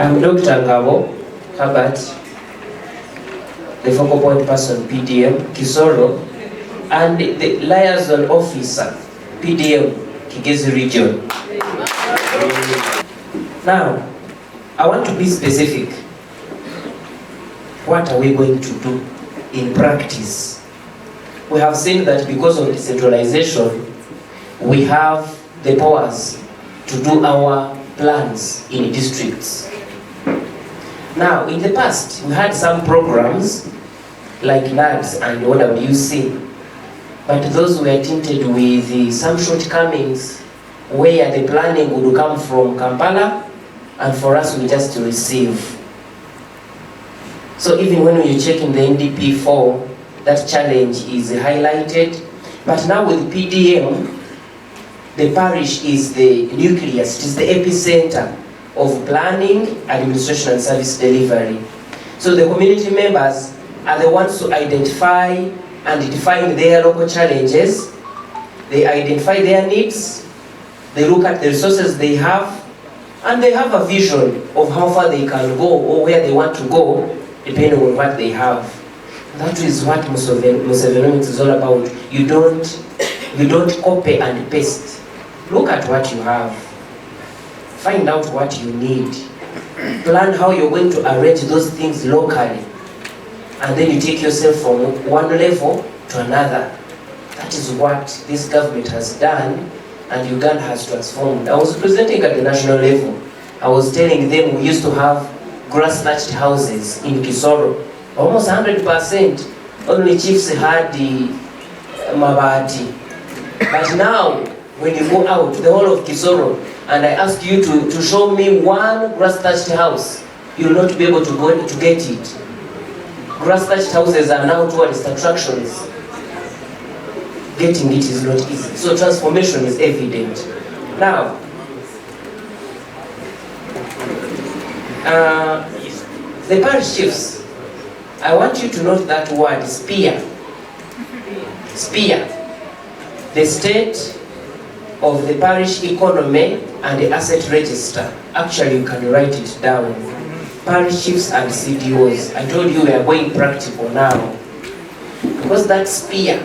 I'm Dr. Ngambo, Herbert, the focal point person, PDM, Kisoro, and the liaison officer, PDM, Kigezi region. Now, I want to be specific. What are we going to do in practice? We have seen that because of decentralization, we have the powers to do our plans in districts. Now, in the past, we had some programs like NADS and OWC, but those were tinted with some shortcomings where the planning would come from Kampala and for us we just receive. So even when you check in the NDP4, that challenge is highlighted. But now with PDM, the parish is the nucleus, it is the epicenter of planning, administration and service delivery. So the community members are the ones to identify and define their local challenges. They identify their needs, they look at the resources they have, and they have a vision of how far they can go or where they want to go, depending on what they have. That is what Musevenomics is all about. You don't copy and paste. Look at what you have. Find out what you need. Plan how you're going to arrange those things locally. And then you take yourself from one level to another. That is what this government has done, and Uganda has transformed. I was presenting at the national level. I was telling them we used to have grass-thatched houses in Kisoro. Almost 100%. Only chiefs had the mabati. But now, when you go out to the whole of Kisoro, and I ask you to show me one grass-thatched house, you will not be able to go to get it. Grass-thatched houses are now tourist attractions. Getting it is not easy. So transformation is evident. Now, the parish chiefs, I want you to note that word, spear. Spear. The state of the parish economy and the asset register. Actually, you can write it down. Parish chiefs and CDOs. I told you we are going practical now. Because that spear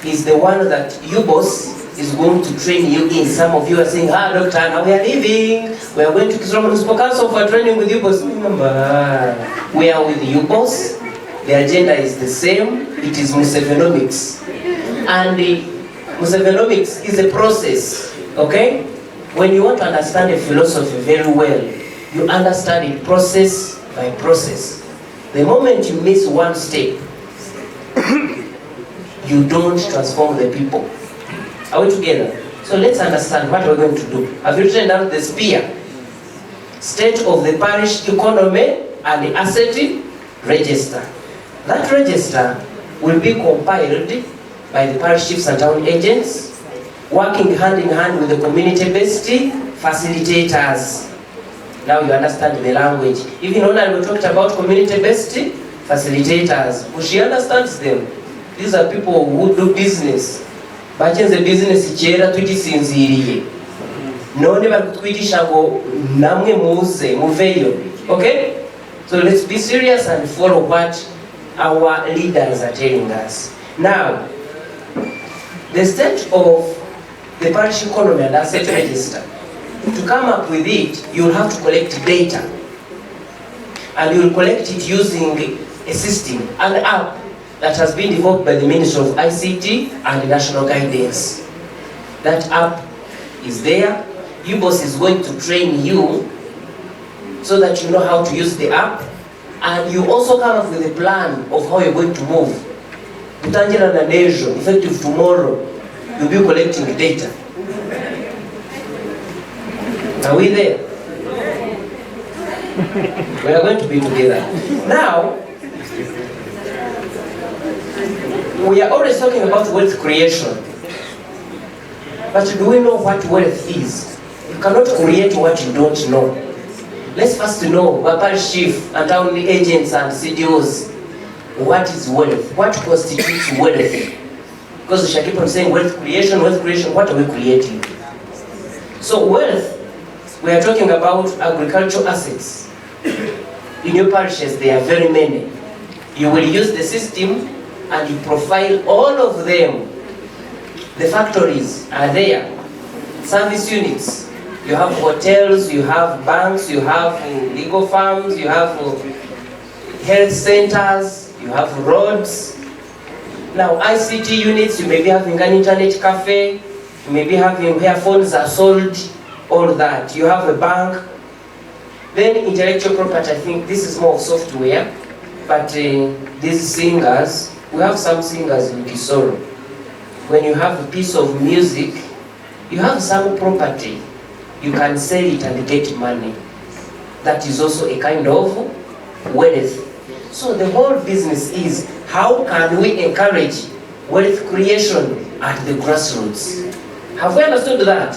is the one that you boss is going to train you in. Some of you are saying, Doctor, now we are leaving. We are going to Kisoro Municipal Council for training with you boss. We are with you boss. The agenda is the same. It is Musevenomics. And Musevenomics is a process, okay? When you want to understand a philosophy very well, you understand it process by process. The moment you miss one step, you don't transform the people. Are we together? So let's understand what we're going to do. Have you written down the spear? State of the parish economy and the asset register. That register will be compiled by the parish chiefs and town agents, working hand in hand with the community-based facilitators. Now you understand the language. Even when we talked about community-based facilitators, she understands them. These are people who do business. Bachenze business chera tukisinziriye. None bakutwigisha ngo namwe muze muveyo. Okay? So let's be serious and follow what our leaders are telling us. Now, the state of the parish economy and asset register. To come up with it, you'll have to collect data. And you'll collect it using a system, an app that has been developed by the Ministry of ICT and National Guidance. That app is there. UBOS is going to train you so that you know how to use the app. And you also come up with a plan of how you're going to move. Utangira na nejo, effective tomorrow, you'll be collecting data. Are we there? We are going to be together. Now, we are always talking about wealth creation. But do we know what wealth is? You cannot create what you don't know. Let's first know, parish chief and town agents and CDOs, what is wealth? What constitutes wealth? Because we shall keep on saying wealth creation, what are we creating? So wealth We are talking about agricultural assets. In your parishes, there are very many. You will use the system and you profile all of them. The factories are there. Service units. You have hotels, you have banks, you have legal firms, you have health centers, you have roads. Now ICT units, you may be having an internet cafe, you may be having where phones are sold, all that. You have a bank. Then intellectual property, I think this is more of software, but these singers, we have some singers in Kisoro. When you have a piece of music, you have some property, you can sell it and get money. That is also a kind of wealth. So the whole business is, how can we encourage wealth creation at the grassroots? Have we understood that?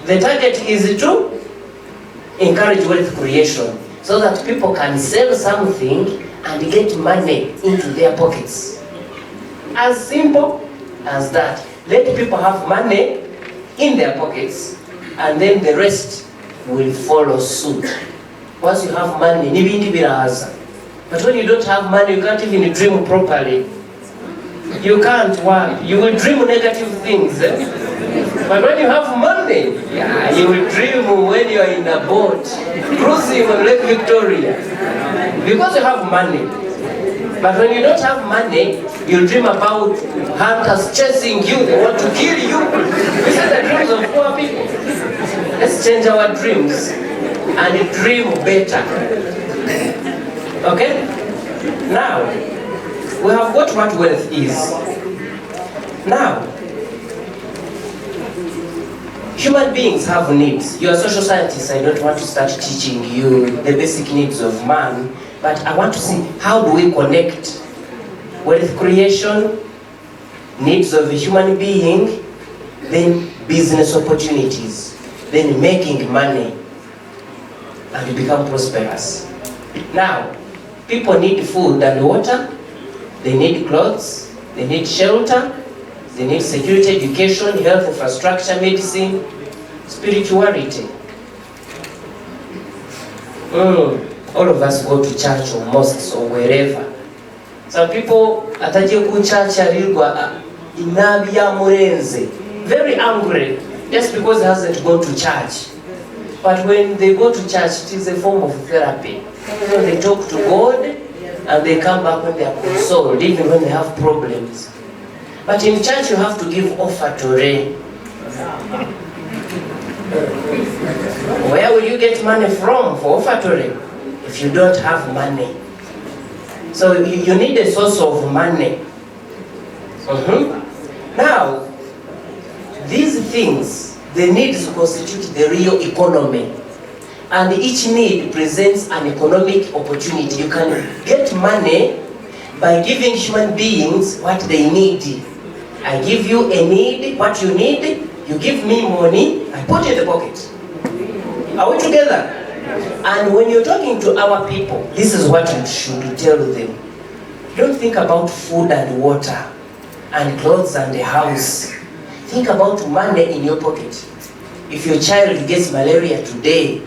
The target is to encourage wealth creation so that people can sell something and get money into their pockets. As simple as that. Let people have money in their pockets and then the rest will follow suit. Once you have money, nibindi biraza. But when you don't have money, you can't even dream properly. You can't work. You will dream negative things. But when you have money, yeah, you will dream when you are in a boat, cruising on Lake Victoria. Because you have money. But when you don't have money, you dream about hunters chasing you, they want to kill you. These are the dreams of poor people. Let's change our dreams and dream better. Okay? Now, we have got what wealth is. Now, human beings have needs. You are social scientists, I don't want to start teaching you the basic needs of man, but I want to see how do we connect wealth creation, needs of a human being, then business opportunities, then making money, and you become prosperous. Now, people need food and water, they need clothes, they need shelter, they need security, education, health, infrastructure, medicine, spirituality. All of us go to church or mosques or wherever. Some people ataje ku church arilwa inabya murenze, very angry just because he hasn't gone to church. But when they go to church, it is a form of therapy. They talk to God and they come back when they are consoled, even when they have problems. But in church you have to give offertory. Where will you get money from for offertory if you don't have money? So you need a source of money. Now, these things, the needs constitute the real economy. And each need presents an economic opportunity. You can get money by giving human beings what they need. I give you a need, what you need, you give me money, I put it in the pocket. Are we together? And when you're talking to our people, this is what you should tell them. Don't think about food and water and clothes and a house. Think about money in your pocket. If your child gets malaria today,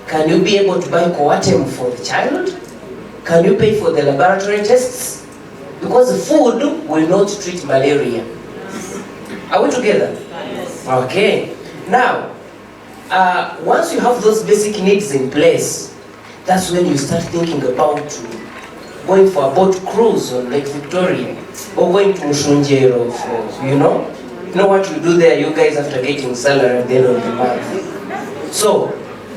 can you be able to buy Coatem for the child? Can you pay for the laboratory tests? Because food will not treat malaria. Are we together? Yes. Okay. Now, once you have those basic needs in place, that's when you start thinking about going for a boat cruise on Lake Victoria, or going to Mushunjero for, you know what you do there, you guys, after getting salary at the end of the month. So,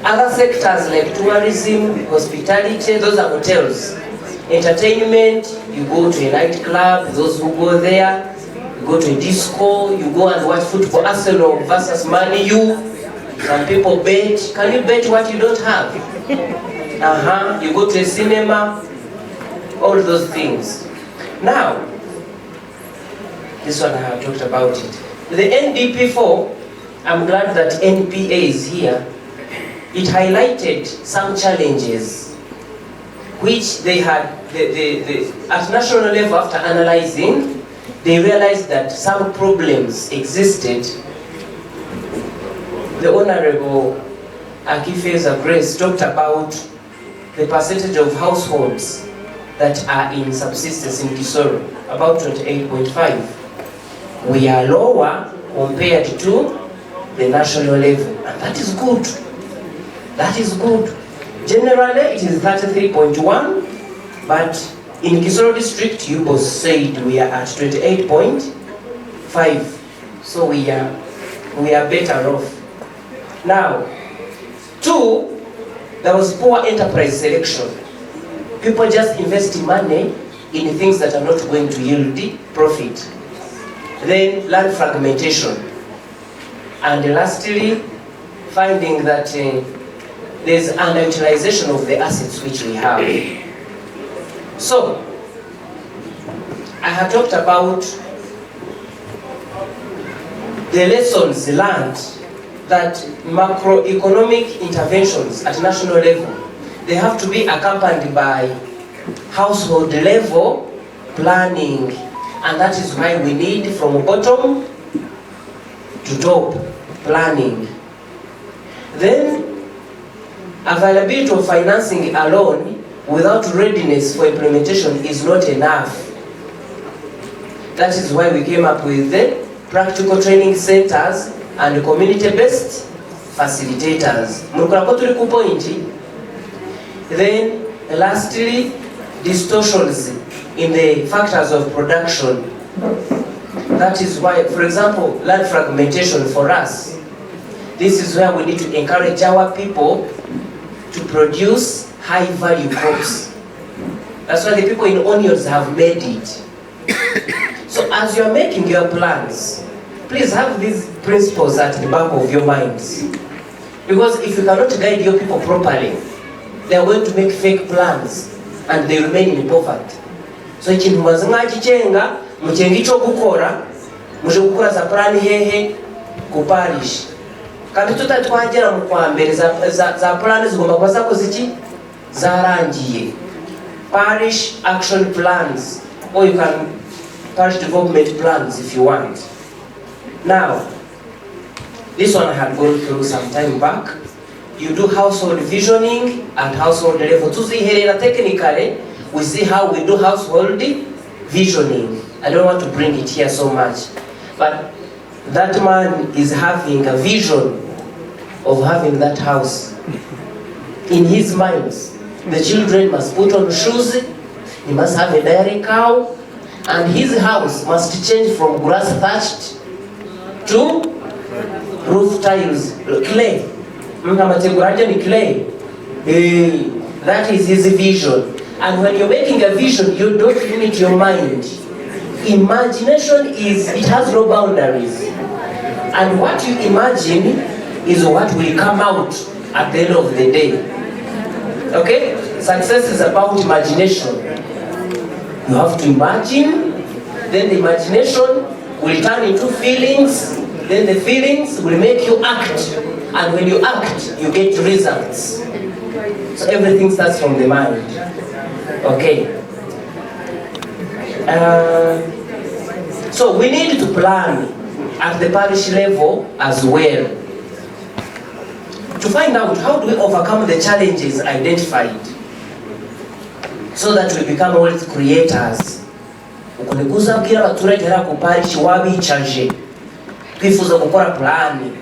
other sectors like tourism, hospitality, those are hotels. Entertainment, you go to a nightclub, those who go there, you go to a disco, you go and watch football, Arsenal versus Man U. Some people bet. Can you bet what you don't have? You go to a cinema, all those things. Now, this one I have talked about it. The NDP4, I'm glad that NPA is here. It highlighted some challenges which they had, at national level, after analyzing, they realized that some problems existed. The Honorable Akifeza Grace talked about the percentage of households that are in subsistence in Kisoro, about 28.5. We are lower compared to the national level, and that is good. That is good. Generally, it is 33.1, but in Kisoro district, you both said we are at 28.5. So we are better off. Now, 2, there was poor enterprise selection. People just invest money in things that are not going to yield profit. Then land fragmentation. And lastly, finding that there's underutilization of the assets which we have. So, I have talked about the lessons learned that macroeconomic interventions at national level, they have to be accompanied by household level planning, and that is why we need from bottom to top planning. Then availability of financing alone without readiness for implementation is not enough. That is why we came up with the practical training centers and community-based facilitators. Then lastly, distortions in the factors of production. That is why, for example, land fragmentation for us, this is where we need to encourage our people to produce high-value crops. That's why the people in onions have made it. So as you are making your plans, please have these principles at the back of your minds. Because if you cannot guide your people properly, they are going to make fake plans and they remain in poverty. So ikintu mwazingaji chenga, mchengi chokukora, mujukura za plani hehe kuparish. Kandi tutatwagera mu kwambere za plani zigomba kwa zako ziki zarangiye. Parish action plans, or you can parish development plans if you want. Now, this one I had gone through some time back. You do household visioning at household level. Technically, we see how we do household visioning. I don't want to bring it here so much. But that man is having a vision of having that house. In his mind, the children must put on shoes, he must have a dairy cow, and his house must change from grass thatched to roof tiles, clay. Clay. That is his vision. And when you're making a vision, you don't limit your mind. Imagination it has no boundaries. And what you imagine is what will come out at the end of the day. Okay? Success is about imagination. You have to imagine, then the imagination will turn into feelings, then the feelings will make you act. And when you act, you get results. So everything starts from the mind. Okay. So we need to plan at the parish level as well. To find out how do we overcome the challenges identified so that we become wealth creators. Ukuniguza bwira abaturage hera ku parish wabicaje twifuza gukora plan.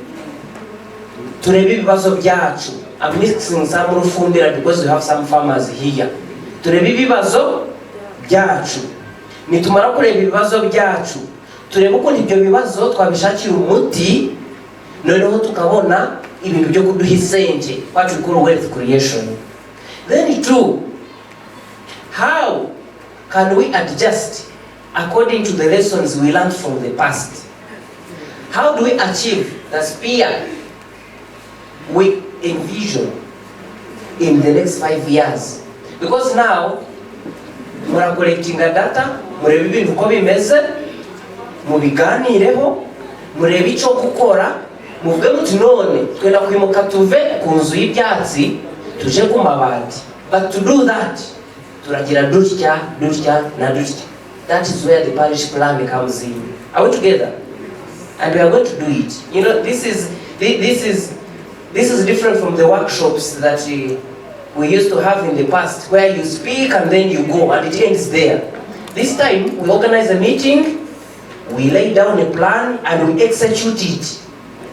Turebe ibibazo byacu. I'm mixing some rufumbira because we have some farmers here. Turebe ibibazo byacu. Nitumara kureba ibibazo byacu, turebe uko ibyo bibazo twabishakira umuti, noneho tukabona ibintu byo kuduha isenge, what we call wealth creation. Then 2, how can we adjust according to the lessons we learned from the past? How do we achieve the sphere we envision in the next 5 years? Because now, we are collecting data, murebe ibintu uko bimeze, mubiganireho, murebe icyo gukora, muvuge muti none twenda kwimuka tuve ku nzu y'ibyatsi tuje ku mabati. But to do that, turagira dutya na dutya. That is where the parish plan comes in. Are we together? And we are going to do it. You know, this is This is different from the workshops that we used to have in the past, where you speak and then you go and it ends there. This time, we organize a meeting, we lay down a plan and we execute it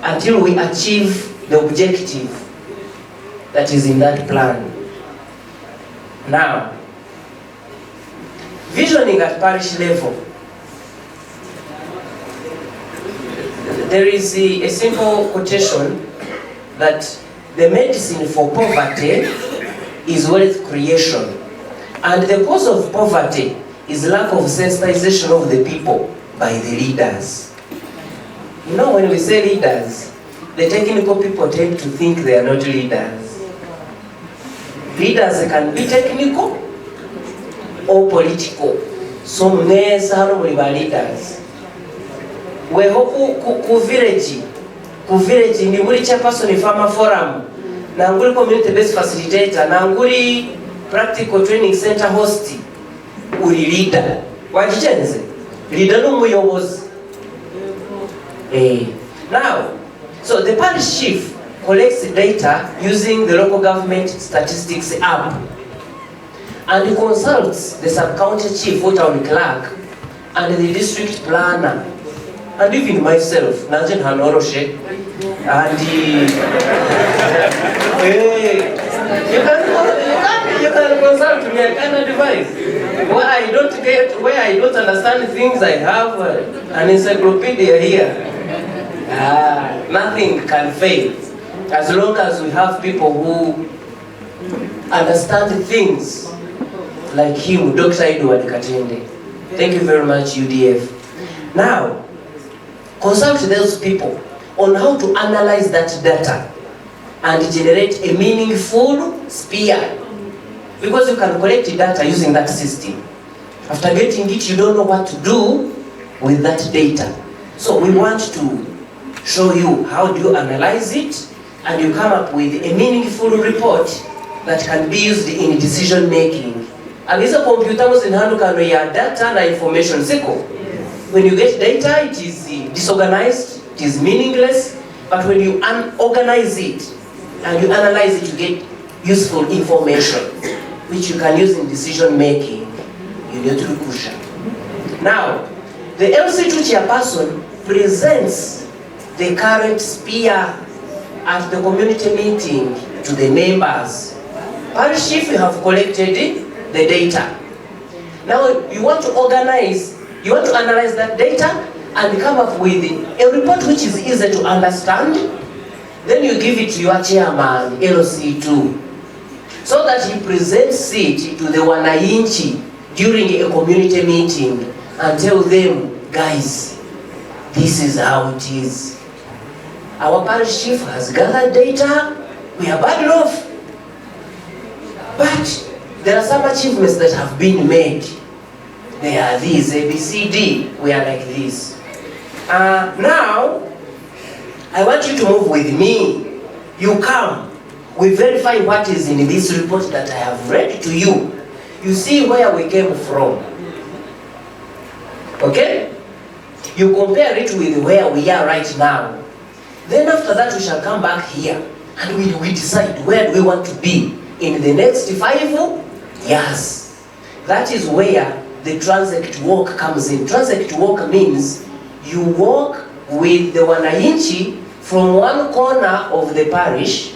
until we achieve the objective that is in that plan. Now, visioning at parish level. There is a simple quotation that the medicine for poverty is wealth creation. And the cause of poverty is lack of sensitization of the people by the leaders. You know, when we say leaders, the technical people tend to think they are not leaders. Leaders can be technical or political. So many leaders. We hope ku village ni muri chairperson farmer forum, na nguli community based facilitator, na nguli practical training center host, uri leader. Wajichenze leader no muyobozi. Now, so the parish chief collects data using the local government statistics app and consults the sub-county chief or town clerk and the district planner and even myself, Najan Hanoroshe, and you can consult me, I can advise. Where I don't understand things, I have an encyclopedia here. Nothing can fail as long as we have people who understand things like him, Dr. Edward Katende. Thank you very much, UDF. Now, consult those people on how to analyze that data and generate a meaningful spear. Because you can collect data using that system. After getting it, you don't know what to do with that data. So we want to show you how do you analyze it, and you come up with a meaningful report that can be used in decision making. And these are computers in hand can your data and information cycle. When you get data, it is disorganized, it is meaningless, but when you organize it and you analyze it, you get useful information which you can use in decision making. You need to do crucial. Now, the LC2 chairperson presents the current spear at the community meeting to the members. Parish chief, you have collected the data. Now you want to organize, you want to analyze that data and come up with a report which is easy to understand. Then you give it to your chairman, LC2, so that he presents it to the wananchi during a community meeting and tell them, guys, this is how it is. Our parish chief has gathered data, we are bad off. But there are some achievements that have been made. They are these, A, B, C, D, we are like this. Now, I want you to move with me. You come, we verify what is in this report that I have read to you. You see where we came from. Okay? You compare it with where we are right now. Then after that we shall come back here and we decide where do we want to be in the next 5 years. That is where the transact walk comes in. Transact walk means you walk with the wananchi from one corner of the parish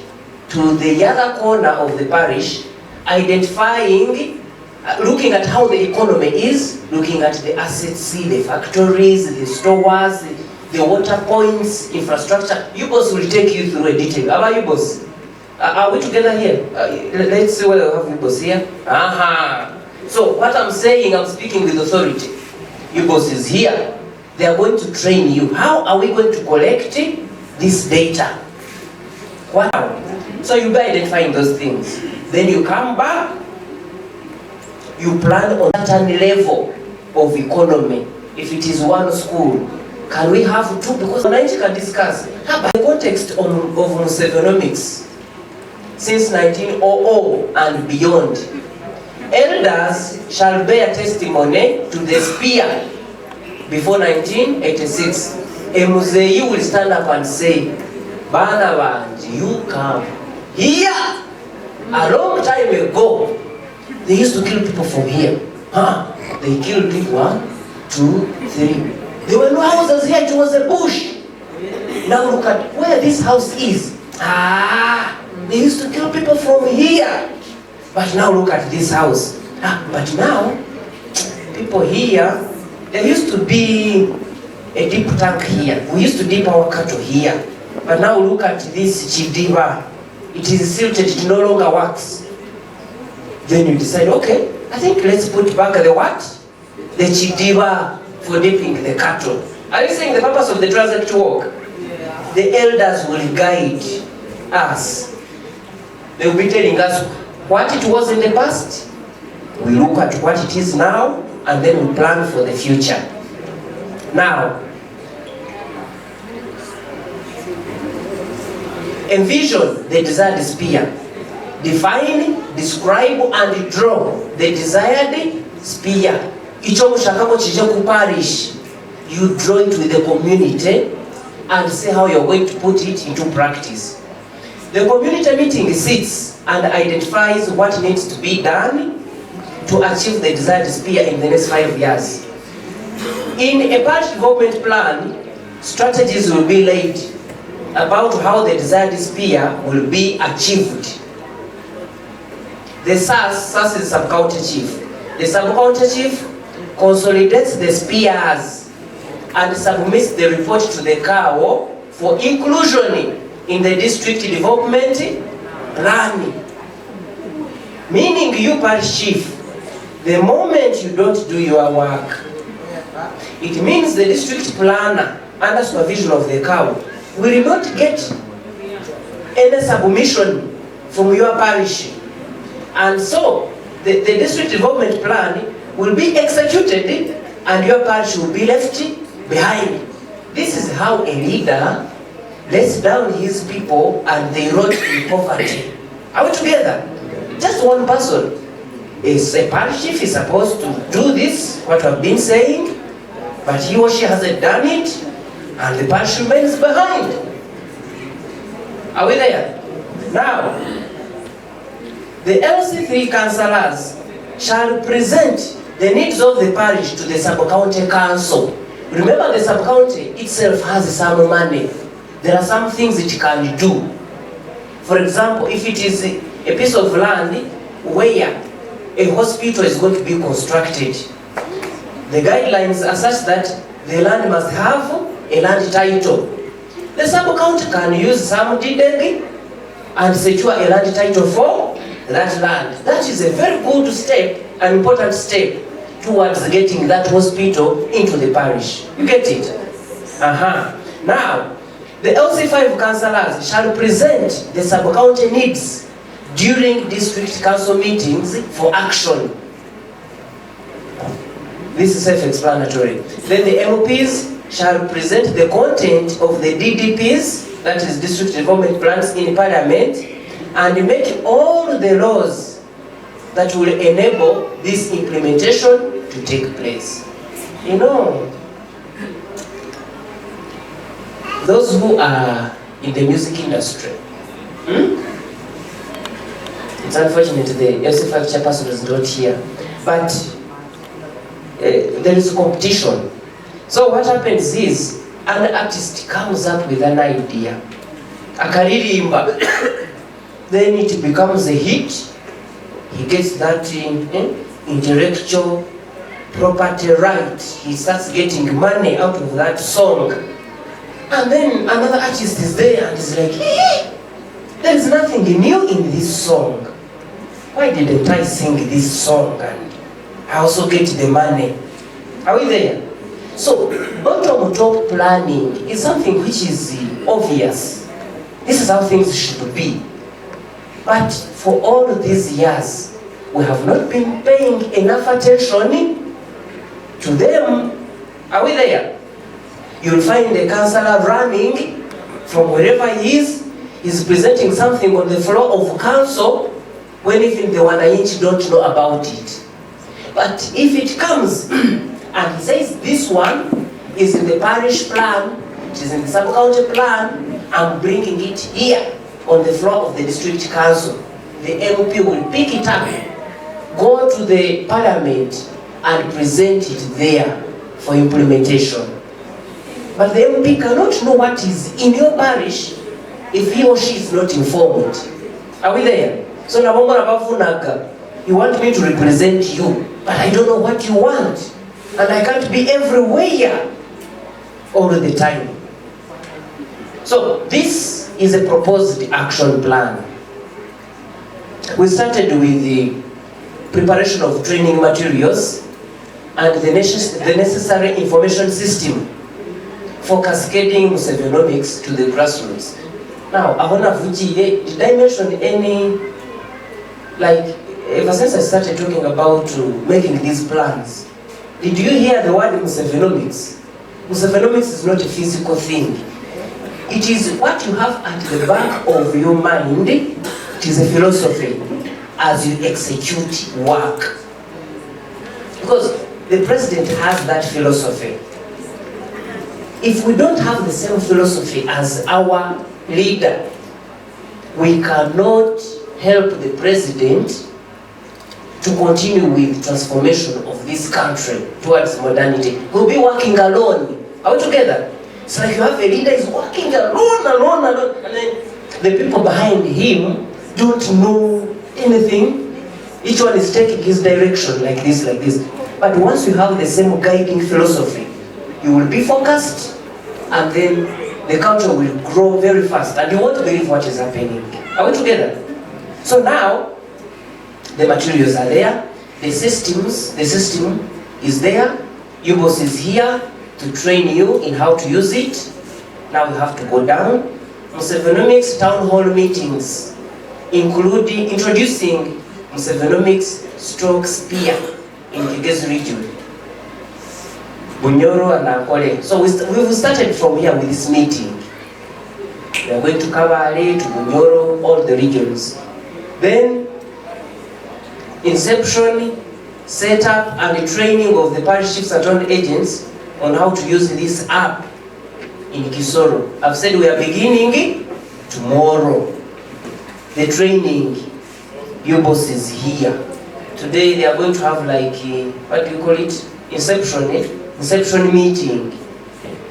to the other corner of the parish, identifying, looking at how the economy is, looking at the assets, the factories, the stores, the water points, infrastructure. You boss will take you through a detail. How about you boss? Are we together here? Let's see whether we have you boss here. So what I'm saying, I'm speaking with authority. You boss is here. They are going to train you. How are we going to collect this data? Wow. So you by identifying those things. Then you come back, you plan on a certain level of economy. If it is one school, can we have 2? Because wananchi can discuss. By the context of Musevenomics, since 1900 and beyond, elders shall bear testimony to the spear before 1986. A Musei will stand up and say, Banavanji, you come here. A long time ago, they used to kill people from here. They killed people 1, 2, 3. There were no houses here, it was a bush. Now look at where this house is. They used to kill people from here. But now look at this house. But now, people here, there used to be a deep tank here. We used to dip our cattle here. But now look at this chidiba. It is silted, it no longer works. Then you decide, okay, I think let's put back the what? The chidiba for dipping the cattle. Are you saying the purpose of the transit walk? Yeah. The elders will guide us. They will be telling us what it was in the past. We look at what it is now, and then we plan for the future. Now, envision the desired sphere. Define, describe, and draw the desired sphere. Icho mushakako chije ku parish. You draw it with the community and see how you're going to put it into practice. The community meeting sits and identifies what needs to be done to achieve the desired sphere in the next 5 years. In a parish development plan, strategies will be laid about how the desired sphere will be achieved. The SAS is sub-county chief. The sub-county chief consolidates the spheres and submits the report to the CAO for inclusion in the district development plan. Meaning you parish chief, the moment you don't do your work, it means the district planner under supervision of the CAO will not get any submission from your parish. And so the district development plan will be executed and your parish will be left behind. This is how a leader lets down his people and they rot in poverty. Are we together? Just one person is a parish chief is supposed to do this, what I've been saying, but he or she hasn't done it, and the parish remains behind. Are we there? Now, the LC3 councillors shall present the needs of the parish to the sub-county council. Remember, the sub-county itself has some money. There are some things it can do. For example, if it is a piece of land where a hospital is going to be constructed, the guidelines are such that the land must have a land title. The sub-county can use some deeding and secure a land title for that land. That is a very good step, an important step towards getting that hospital into the parish. You get it? Now, the LC5 councillors shall present the sub-county needs during district council meetings for action. This is self-explanatory. Then the MPs shall present the content of the DDPs, that is district development plans, in Parliament, and make all the laws that will enable this implementation to take place. You know, those who are in the music industry, it's unfortunate the LC5 chairperson is not here, but there is competition. So what happens is, an artist comes up with an idea, akaririmba, then it becomes a hit. He gets that intellectual property right. He starts getting money out of that song. And then another artist is there and is like, hey, there is nothing new in this song. Why didn't I sing this song and I also get the money? Are we there? So, bottom-top planning is something which is obvious. This is how things should be. But for all these years, we have not been paying enough attention to them. Are we there? You'll find the councillor running from wherever he is. He's presenting something on the floor of council when even the Wananchi don't know about it. But if it comes and he says this one is in the parish plan, it is in the sub-county plan, I'm bringing it here on the floor of the district council. The MP will pick it up, go to the parliament and present it there for implementation. But the MP cannot know what is in your parish if he or she is not informed. Are we there? So you want me to represent you, but I don't know what you want. And I can't be everywhere all the time. So this is a proposed action plan. We started with the preparation of training materials and the necessary information system for cascading Musevenomics to the grassroots. Now, did I mention any, like, ever since I started talking about making these plans, did you hear the word Musevenomics? Musevenomics is not a physical thing. It is what you have at the back of your mind. It is a philosophy as you execute work. Because the president has that philosophy. If we don't have the same philosophy as our leader, we cannot help the president to continue with transformation of this country towards modernity. We'll be working alone. Are we together? It's like you have a leader is working alone, and then the people behind him don't know anything. Each one is taking his direction like this. But once you have the same guiding philosophy, you will be focused, and then the country will grow very fast, and you won't believe what is happening. Are we together? So now, the materials are there, the system is there, UBOS is here to train you in how to use it. Now you have to go down. Musevenomics town hall meetings, including introducing Musevenomics stroke spear in Kigezi region. Bunyoro and Ankole. So we've started from here with this meeting. We are going to Kabale, to Bunyoro, all the regions. Then, inception, setup, and training of the parish chiefs and town agents on how to use this app in Kisoro. I've said we are beginning tomorrow. The training, your boss is here. Today they are going to have like, what do you call it? Inception meeting.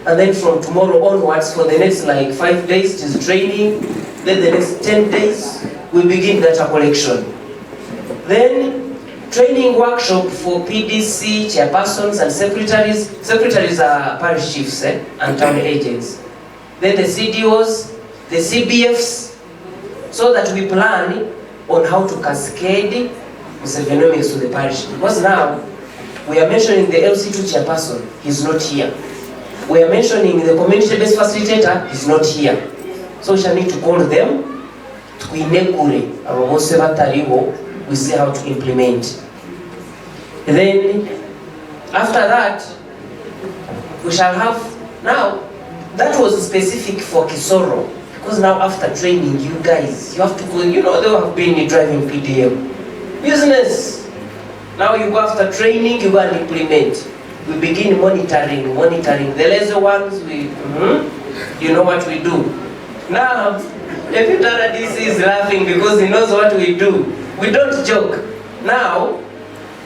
And then from tomorrow onwards, for the next like 5 days, it is training. Then the next 10 days, we begin data collection. Then training workshop for PDC, chairpersons and secretaries. Secretaries are parish chiefs and town agents. Then the CDOs, the CBFs, so that we plan on how to cascade Musevenomics to the parish. Because now, we are mentioning the LC2 chairperson, he's not here. We are mentioning the community-based facilitator, he's not here. So we shall need to call them, we see how to implement. And then, after that, we shall have, now, that was specific for Kisoro. Because now after training, you guys, you have to go, you know, they have been driving PDM. Business. Now you go after training, you go and implement. We begin monitoring. The lazy ones, you know what we do. Now, the DC is laughing because he knows what we do. We don't joke. Now,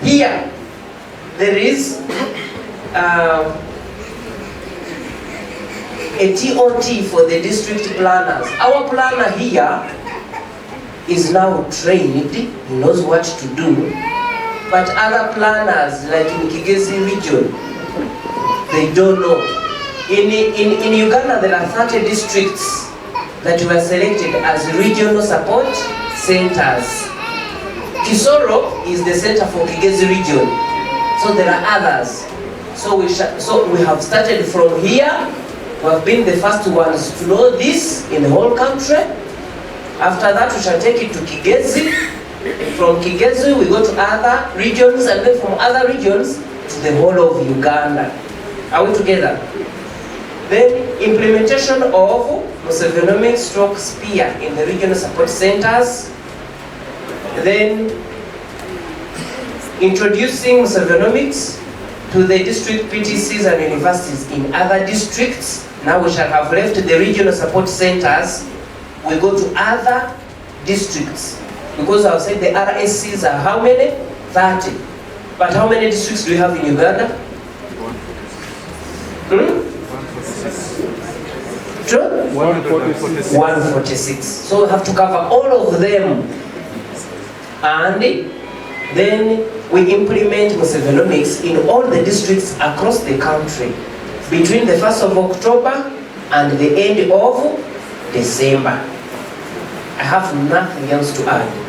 here, there is a TOT for the district planners. Our planner here is now trained, he knows what to do. But other planners, like in Kigezi region, they don't know. In Uganda, there are 30 districts that were selected as regional support centers. Kisoro is the center for Kigezi region. So there are others. So we have started from here. We have been the first ones to know this in the whole country. After that, we shall take it to Kigezi. From Kigezi, we go to other regions, and then from other regions to the whole of Uganda. Are we together? Then, implementation of Musevenomics stroke spear in the regional support centers. Then, introducing Musevenomics to the district PTCs and universities in other districts. Now we shall have left the regional support centers. We go to other districts. Because I've said the RSCs are how many? 30. But how many districts do we have in Uganda? 146. So we have to cover all of them. And then we implement Musevenomics in all the districts across the country between the 1st of October and the end of December. I have nothing else to add.